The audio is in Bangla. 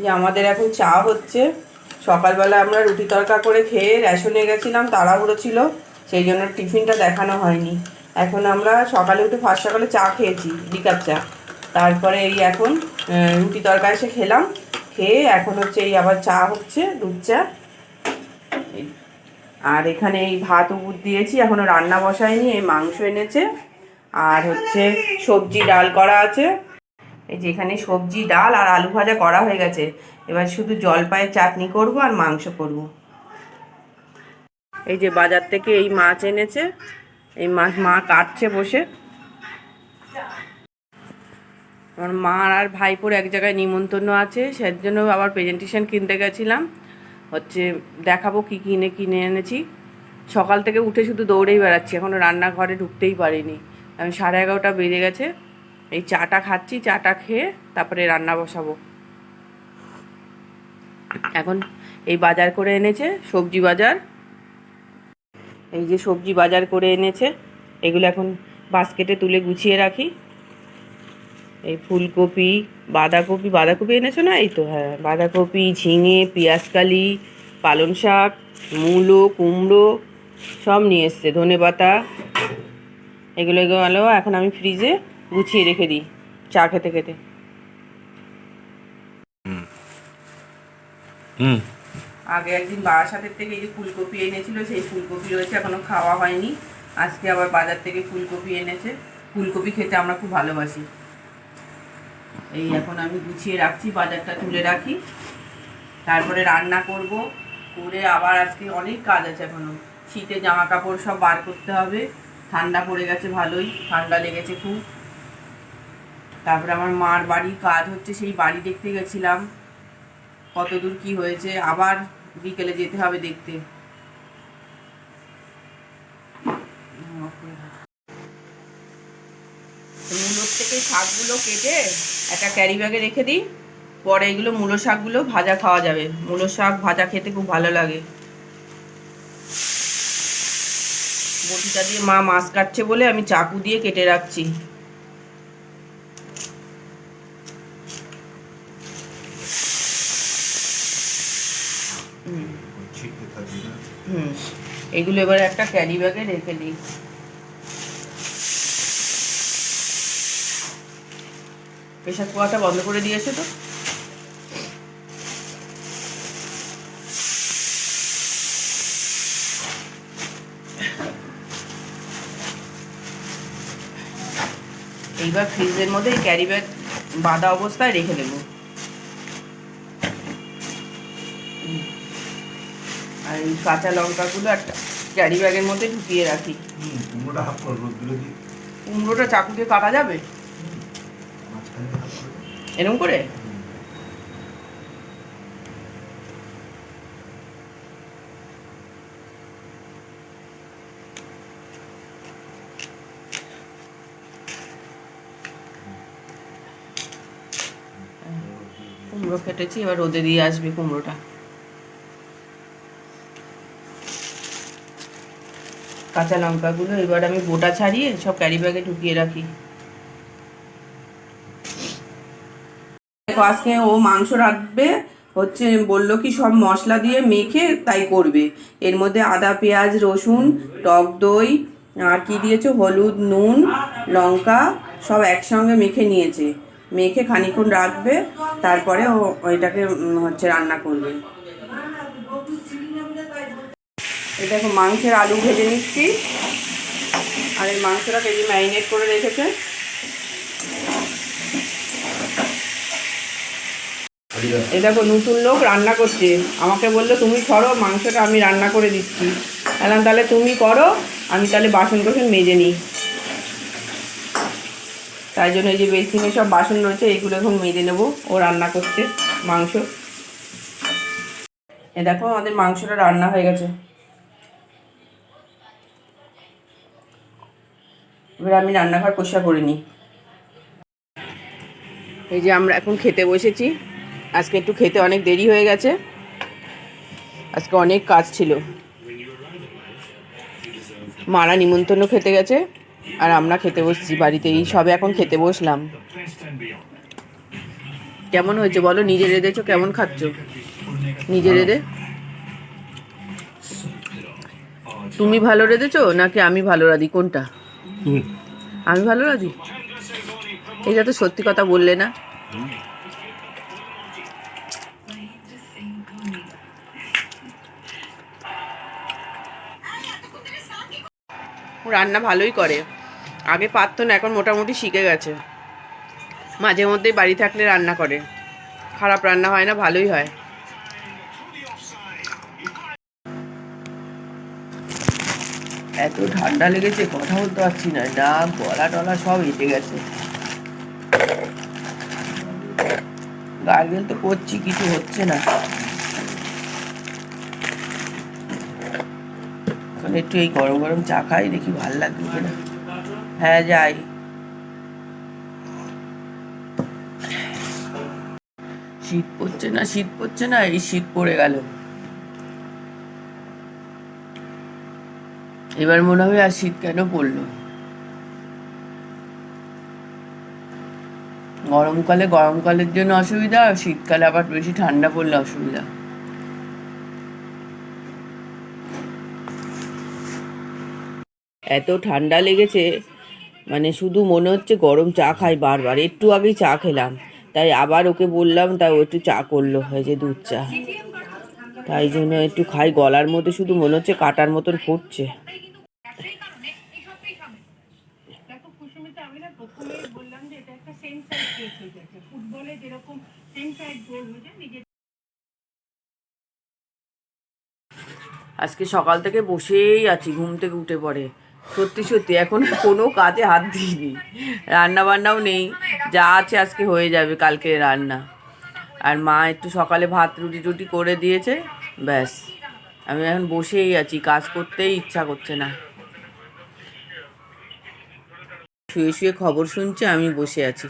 যে আমাদের এখন চা হচ্ছে। সকালবেলা আমরা রুটি তরকা করে খেয়ে রেশনে গেছিলাম, তাড়াহুড়ো ছিল, সেই জন্য টিফিনটা দেখানো হয়নি। এখন আমরা সকালে উঠে ফার্স্ট সকালে চা খেয়েছি, 2 কাপ চা। তারপরে এই এখন রুটি তরকা এসে খেলাম, খেয়ে এখন হচ্ছে এই আবার চা হচ্ছে, দুধ চা। আর এখানে এই ভাত উপর দিয়েছি, এখনও রান্না বসায়নি। এই মাংস এনেছে আর হচ্ছে সবজি ডাল করা আছে। এই যে এখানে সবজি ডাল আর আলু ভাজা করা হয়ে গেছে, এবার শুধু জলপাইয়ের চাটনি করব আর মাংস করব। এই যে বাজার থেকে এই মাছ এনেছে, এই মাছ মা কাটছে বসে। আমার মা আর ভাইপোর এক জায়গায় নিমন্ত্রণ আছে, সের জন্য আবার প্রেজেন্টেশন কিনতে গেছিলাম। হচ্ছে দেখাবো কি কিনে এনেছি। সকাল থেকে উঠে শুধু দৌড়েই বেড়াচ্ছি, এখনও রান্নাঘরে ঢুকতেই পারিনি। আমি 11:30 বেজে গেছে। এই চাটা খাচ্ছি, চাটা খেয়ে তারপরে রান্না বসাবো। এখন এই বাজার করে এনেছে, সবজি বাজার। এই যে সবজি বাজার করে এনেছে, এগুলো এখন বাস্কেটে তুলে গুছিয়ে রাখি। এই ফুলকপি, বাঁধাকপি এনেছো না? এই তো, হ্যাঁ, বাঁধাকপি, ঝিঙে, পেঁয়াজকালি, পালং শাক, মূলো, কুমড়ো সব নিয়ে এসছে, ধনেপাতা। এগুলো এখন আমি ফ্রিজে গুছিয়ে রেখে দিই চা খেতে খেতে। আগে একদিন বারাসাতের থেকে এই যে ফুলকপি এনেছিল, সেই ফুলকপি রয়েছে, এখনো খাওয়া হয়নি। আজকে আবার বাজার থেকে ফুলকপি এনেছে। ফুলকপি খেতে আমরা খুব ভালোবাসি। এই এখন আমি গুছিয়ে রাখছি, বাজারটা তুলে রাখি, তারপরে রান্না করব। করে আবার আজকে অনেক কাজ আছে এখনো। শীতে জামা কাপড় সব বার করতে হবে, ঠান্ডা পড়ে গেছে, ভালোই ঠান্ডা লেগেছে খুব। তারপরে আমার মার বাড়ির কাজ হচ্ছে, সেই বাড়ি দেখতে গেছিলাম, কতদূর কি হয়েছে, আবার বিকেলে যেতে হবে দেখতে। মূলোর থেকে শাকগুলো কেটে একটা ক্যারি ব্যাগে রেখে দিই, পরে এগুলো মূলো শাকগুলো ভাজা খাওয়া যাবে। মূলো শাক ভাজা খেতে খুব ভালো লাগে। বটিটা দিয়ে মা মাছ কাটছে বলে আমি চাকু দিয়ে কেটে রাখছি। এগুলো এবার একটা ক্যারি ব্যাগে রেখে দিই। প্রেসার কুকারটা বন্ধ করে দিয়েছে তো। এইবার ফ্রিজের মধ্যে এই ক্যারি ব্যাগ বাঁধা অবস্থায় রেখে দেবো। আর এই কাঁচা লঙ্কাগুলো একটা ক্যারি ব্যাগের মধ্যে ঢুকিয়ে রাখি। কুমড়োটা চাকু দিয়ে কাটা যাবে এরকম করে? কুমড়ো কেটেছি, এবার রোদে দিয়ে আসবে কুমড়োটা। কাঁচা লঙ্কাগুলো এবার আমি বোটা ছাড়িয়ে সব ক্যারি ব্যাগে ঢুকিয়ে রাখি। আজকে ও মাংস রাখবে, হচ্ছে বললো কি সব মশলা দিয়ে মেখে তাই করবে। এর মধ্যে আদা, পেঁয়াজ, রসুন, টক দই আর কি দিয়েছে, হলুদ, নুন, লঙ্কা সব একসঙ্গে মেখে নিয়েছে। মেখে খানিক্ষণ রাখবে, তারপরে ও ওইটাকে হচ্ছে রান্না করবে। এই দেখো মাংসের আলু ভেজে নিচ্ছি, আর এই মাংসটা কেজি ম্যারিনেট করে রেখেছে। এই দেখো নতুন লোক রান্না করছে, আমাকে বললো তুমি করো মাংসটা, আমি রান্না করে দিচ্ছি। বললাম তাহলে তুমি করো, আমি তাহলে বাসন কোসন মেজে নিই। তাই জন্য এই যে বেসিনে সব বাসন রয়েছে, এইগুলো এখন মেজে নেবো, ও রান্না করছে মাংস। এ দেখো আমাদের মাংসটা রান্না হয়ে গেছে। এবার আমি রান্নাঘর পরিষ্কার করে নিই। এই যে আমরা এখন খেতে বসেছি। আজকে একটু খেতে অনেক দেরি হয়ে গেছে, আজকে অনেক কাজ ছিল। মারা নিমন্ত্রণ খেতে গেছে আর আমরা খেতে বসছি বাড়িতে, এই সবে এখন খেতে বসলাম। কেমন হয়েছে বলো, নিজে রেঁধেছো, কেমন খাচ্ছ নিজে রেঁধে? তুমি ভালো রেঁধেছো নাকি আমি ভালো রাঁধি, কোনটা? আমি ভালো রাঁধি? এটা তো সত্যি কথা বললে না। ও রান্না ভালোই করে, আগে পারতো না, এখন মোটামুটি শিখে গেছে। মাঝে মধ্যেই বাড়ি থাকলে রান্না করে, খারাপ রান্না হয় না, ভালোই হয়। এত ঠান্ডা লেগেছে কথা বলতে পারছি না, নাক গলা টলা সব এঁটে গেছে। গার্গেল তো করছি, কিছু হচ্ছে না। এখন একটু এই গরম গরম চা খাই, দেখি ভাল লাগবে কিনা। হ্যাঁ যাই। শীত পড়ছে না, শীত পড়ছে না, এই শীত পড়ে গেল। এবার মনে হবে আর শীত কেন পড়লো। গরমকালে গরমকালের জন্য অসুবিধা, আর শীতকালে আবার বেশি ঠান্ডা পড়লে অসুবিধা। এত ঠান্ডা লেগেছে, মানে শুধু মনে হচ্ছে গরম চা খাই বারবার। একটু আগেই চা খেলাম, তাই আবার ওকে বললাম, তাই ও একটু চা করলো, হয়েছে দুধ চা। তাই জন্য একটু খাই, গলার মধ্যে শুধু মনে হচ্ছে কাটার মতন ফুটছে। আজকে সকাল থেকে বসেই আছি, ঘুম থেকে উঠে পড়ে। সত্যি সত্যি এখন কোনো কাজে হাত দিইনি, রান্না বান্নাও নেই, যা আছে আজকে হয়ে যাবে কালকে রান্না। আর মা একটু সকালে ভাত রুটি টুটি করে দিয়েছে, ব্যাস। আমি এখন বসেই আছি, কাজ করতেই ইচ্ছা করছে না। শুয়ে শুয়ে খবর শুনছে, আমি বসে আছি।